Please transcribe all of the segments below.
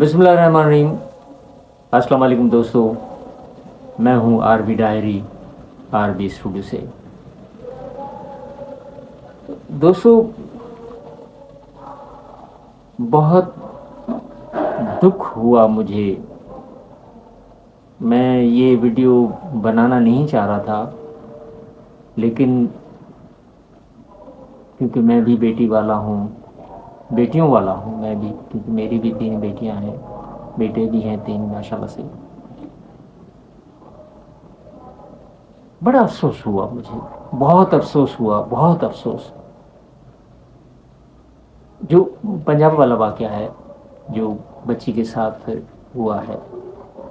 बिस्मिल्लाहिर्रहमानिर्रहीम। अस्सलाम वालेकुम दोस्तों, मैं हूं आरबी डायरी, आरबी स्टूडियो से। दोस्तों, बहुत दुख हुआ मुझे। मैं ये वीडियो बनाना नहीं चाह रहा था, लेकिन क्योंकि मैं भी बेटी वाला हूँ, बेटियों वाला हूँ मैं भी, क्योंकि मेरी भी 3 बेटियाँ हैं, बेटे भी हैं 3 माशाल्लाह से। बड़ा अफसोस हुआ मुझे, बहुत अफसोस हुआ, बहुत अफसोस। जो पंजाब वाला वाक़या है, जो बच्ची के साथ हुआ है,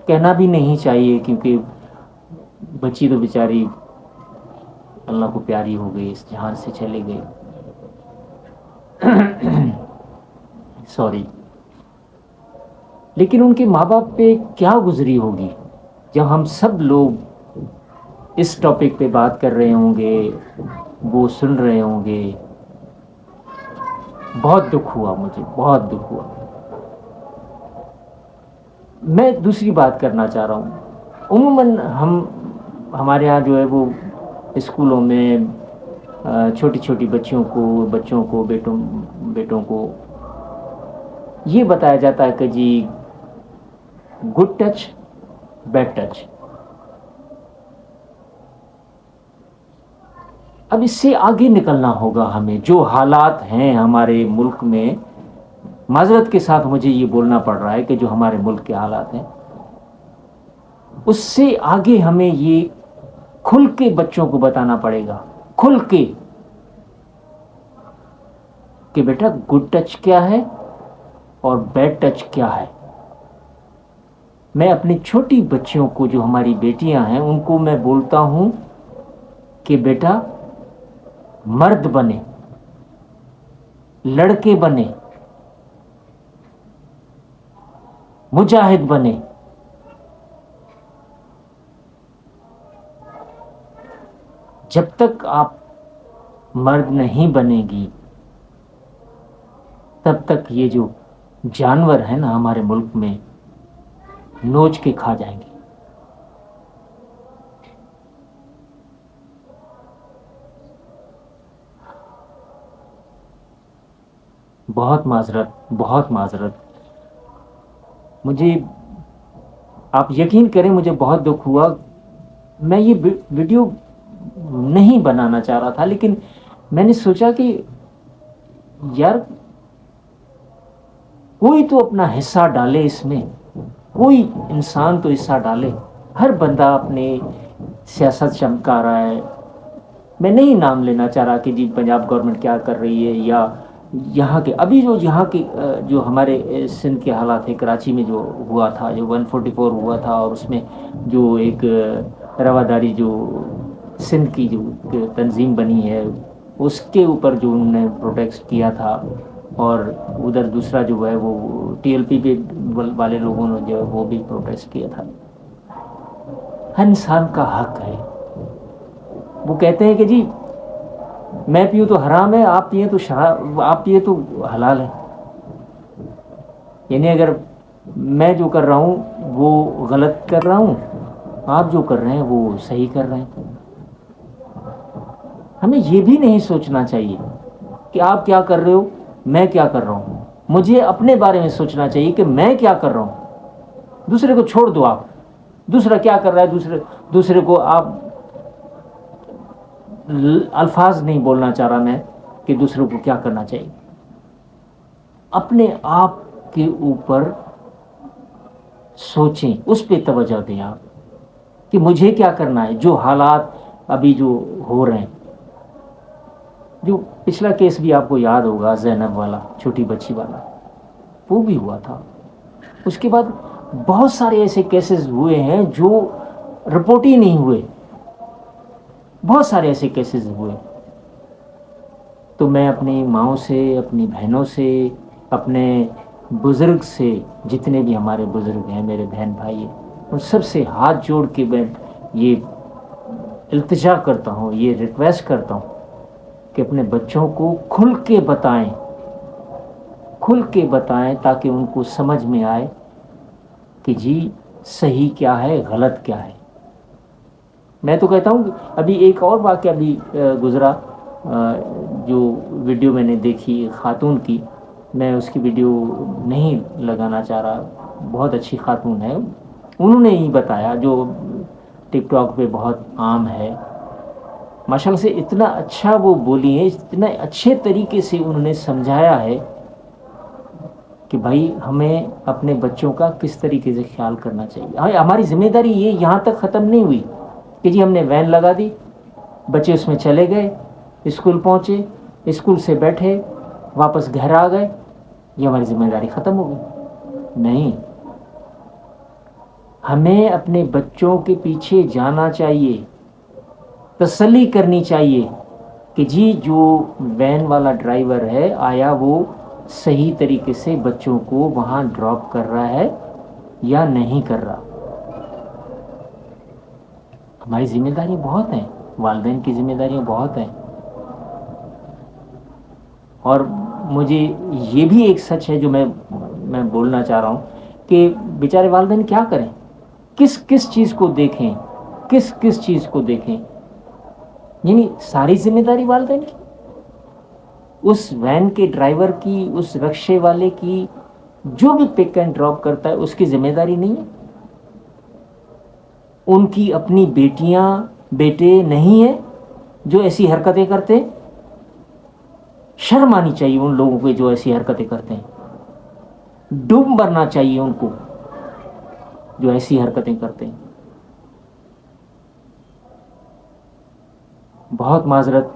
कहना भी नहीं चाहिए, क्योंकि बच्ची तो बेचारी अल्लाह को प्यारी हो गई, इस जहान से चले गई। सॉरी। लेकिन उनके माँ बाप पे क्या गुजरी होगी जब हम सब लोग इस टॉपिक पे बात कर रहे होंगे, वो सुन रहे होंगे। बहुत दुख हुआ मुझे, बहुत दुख हुआ। मैं दूसरी बात करना चाह रहा हूँ। उम्मन हमारे यहाँ जो है वो स्कूलों में छोटी छोटी बच्चों को बेटों को ये बताया जाता है कि जी गुड टच, बैड टच। अब इससे आगे निकलना होगा हमें। जो हालात हैं हमारे मुल्क में, माजरत के साथ मुझे ये बोलना पड़ रहा है कि जो हमारे मुल्क के हालात हैं, उससे आगे हमें ये खुल के बच्चों को बताना पड़ेगा, खुल के, कि बेटा गुड टच क्या है और बैड टच क्या है। मैं अपनी छोटी बच्चियों को, जो हमारी बेटियां हैं, उनको मैं बोलता हूं कि बेटा मर्द बने, लड़के बने, मुजाहिद बने। जब तक आप मर्द नहीं बनेगी, तब तक ये जो जानवर है ना हमारे मुल्क में, नोच के खा जाएंगे। बहुत माजरत, बहुत माजरत। मुझे, आप यकीन करें, मुझे बहुत दुख हुआ। मैं ये वीडियो नहीं बनाना चाह रहा था, लेकिन मैंने सोचा कि यार कोई तो अपना हिस्सा डाले इसमें, कोई इंसान तो हिस्सा डाले। हर बंदा अपने सियासत चमका रहा है। मैं नहीं नाम लेना चाह रहा कि जी पंजाब गवर्नमेंट क्या कर रही है, या यहाँ के अभी जो यहाँ के जो हमारे सिंध के हालात है, कराची में जो हुआ था, जो 144 हुआ था, और उसमें जो एक रवादारी जो सिंध की जो तंजीम बनी है, उसके ऊपर जो उन्होंने प्रोटेस्ट किया था। और उधर दूसरा जो है वो टीएलपी पे वाले लोगों ने जो है वो भी प्रोटेस्ट किया था। हर इंसान का हक है। वो कहते हैं कि जी मैं पीऊँ तो हराम है, आप पिए तो शराब, आप पिए तो हलाल है। यानी अगर मैं जो कर रहा हूँ वो गलत कर रहा हूँ, आप जो कर रहे हैं वो सही कर रहे हैं। हमें ये भी नहीं सोचना चाहिए कि आप क्या कर रहे हो, मैं क्या कर रहा हूँ। मुझे अपने बारे में सोचना चाहिए कि मैं क्या कर रहा हूँ। दूसरे को छोड़ दो, आप दूसरा क्या कर रहा है, दूसरे को आप, अल्फाज नहीं बोलना चाह रहा मैं कि दूसरों को क्या करना चाहिए। अपने आप के ऊपर सोचें, उस पे तवज्जो दें आप कि मुझे क्या करना है। जो हालात अभी जो हो रहे हैं, जो पिछला केस भी आपको याद होगा, ज़ैनब वाला, छोटी बच्ची वाला, वो भी हुआ था। उसके बाद बहुत सारे ऐसे केसेस हुए हैं जो रिपोर्ट ही नहीं हुए, बहुत सारे ऐसे केसेस हुए। तो मैं अपनी माँओं से, अपनी बहनों से, अपने बुज़ुर्ग से, जितने भी हमारे बुज़ुर्ग हैं, मेरे बहन भाई हैं, उन सब से हाथ जोड़ के मैं ये इल्तिजा करता हूँ, ये रिक्वेस्ट करता हूँ कि अपने बच्चों को खुल के बताएं, खुल के बताएं, ताकि उनको समझ में आए کہ جی صحیح کیا ہے غلط کیا ہے. میں تو کہتا ہوں ابھی ایک اور واقعہ بھی گزرا، جو ویڈیو میں نے دیکھی خاتون کی، میں اس کی ویڈیو نہیں لگانا چاہ رہا، بہت اچھی خاتون ہے، انہوں نے ہی بتایا، جو ٹک ٹاک پہ بہت عام ہے ماشاء اللہ سے، اتنا اچھا وہ بولی ہے، اتنا اچھے طریقے سے انہوں نے سمجھایا ہے کہ بھائی ہمیں اپنے بچوں کا کس طریقے سے خیال کرنا چاہیے. ہماری ذمہ داری یہ یہاں تک ختم نہیں ہوئی کہ جی ہم نے وین لگا دی، بچے اس میں چلے گئے، اسکول پہنچے، اسکول سے بیٹھے، واپس گھر آ گئے، یہ ہماری ذمہ داری ختم ہو گئی. نہیں، ہمیں اپنے بچوں کے پیچھے جانا چاہیے، تسلی کرنی چاہیے کہ جی جو وین والا ڈرائیور ہے آیا وہ صحیح طریقے سے بچوں کو وہاں ڈراپ کر رہا ہے یا نہیں کر رہا. ہماری ذمہ داری بہت ہیں، والدین کی ذمہ داریاں بہت ہیں. اور مجھے یہ بھی ایک سچ ہے جو میں بولنا چاہ رہا ہوں کہ بیچارے والدین کیا کریں، کس کس چیز کو دیکھیں، کس کس چیز کو دیکھیں. یعنی ساری ذمہ داری والدین کی، اس وین کے ڈرائیور کی، اس رکشے والے کی، جو بھی پک اینڈ ڈراپ کرتا ہے اس کی ذمہ داری نہیں ہے. ان کی اپنی بیٹیاں بیٹے نہیں ہیں جو ایسی حرکتیں کرتے ہیں؟ شرم آنی چاہیے ان لوگوں کو جو ایسی حرکتیں کرتے ہیں، ڈوب مرنا چاہیے ان کو جو ایسی حرکتیں کرتے ہیں. بہت معذرت،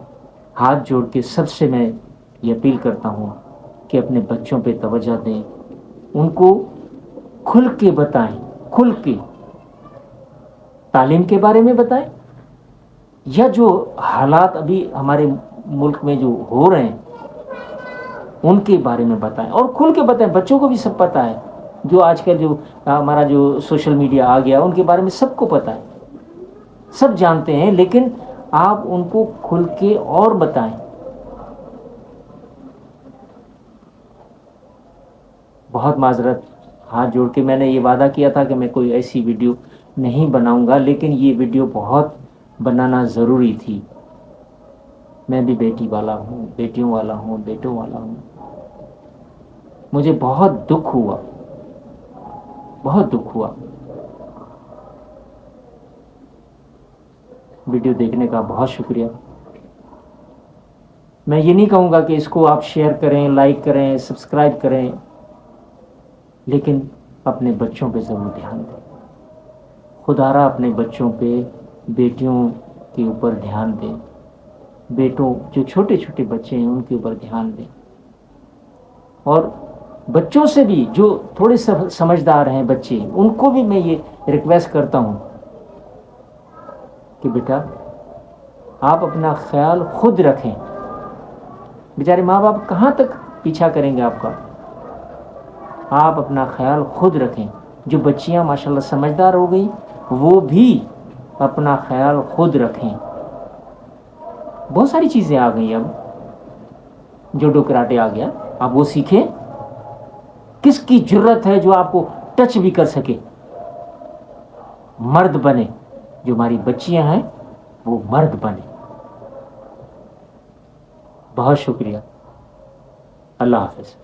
ہاتھ جوڑ کے سب سے میں یہ اپیل کرتا ہوں کہ اپنے بچوں پہ توجہ دیں، ان کو کھل کے بتائیں، کھل کے تعلیم کے بارے میں بتائیں، یا جو حالات ابھی ہمارے ملک میں جو ہو رہے ہیں ان کے بارے میں بتائیں، اور کھل کے بتائیں. بچوں کو بھی سب پتہ ہے، جو آج کل جو ہمارا جو سوشل میڈیا آ گیا ان کے بارے میں سب کو پتہ ہے، سب جانتے ہیں، لیکن آپ ان کو کھل کے اور بتائیں. بہت معذرت، ہاتھ جوڑ کے میں نے یہ وعدہ کیا تھا کہ میں کوئی ایسی ویڈیو نہیں بناؤں گا، لیکن یہ ویڈیو بہت بنانا ضروری تھی. میں بھی بیٹی والا ہوں، بیٹیوں والا ہوں، بیٹوں والا ہوں. مجھے بہت دکھ ہوا، بہت دکھ ہوا. ویڈیو دیکھنے کا بہت شکریہ. میں یہ نہیں کہوں گا کہ اس کو آپ شیئر کریں، لائک کریں، سبسکرائب کریں، لیکن اپنے بچوں پہ ضرور دھیان دیں. خدا را اپنے بچوں پہ، بیٹیوں کے اوپر دھیان دیں، بیٹوں جو چھوٹے چھوٹے بچے ہیں ان کے اوپر دھیان دیں. اور بچوں سے بھی جو تھوڑے سمجھدار ہیں بچے، ان کو بھی میں یہ ریکویسٹ کرتا ہوں کہ بیٹا آپ اپنا خیال خود رکھیں. بیچارے ماں باپ کہاں تک پیچھا کریں گے آپ کا؟ آپ اپنا خیال خود رکھیں. جو بچیاں ماشاءاللہ سمجھدار ہو گئی وہ بھی اپنا خیال خود رکھیں. بہت ساری چیزیں آ گئی، اب جوڈو کراٹے آ گیا، آپ وہ سیکھیں. کس کی جرت ہے جو آپ کو ٹچ بھی کر سکے؟ مرد بنے، جو ہماری بچیاں ہیں وہ مرد بنے. بہت شکریہ. اللہ حافظ.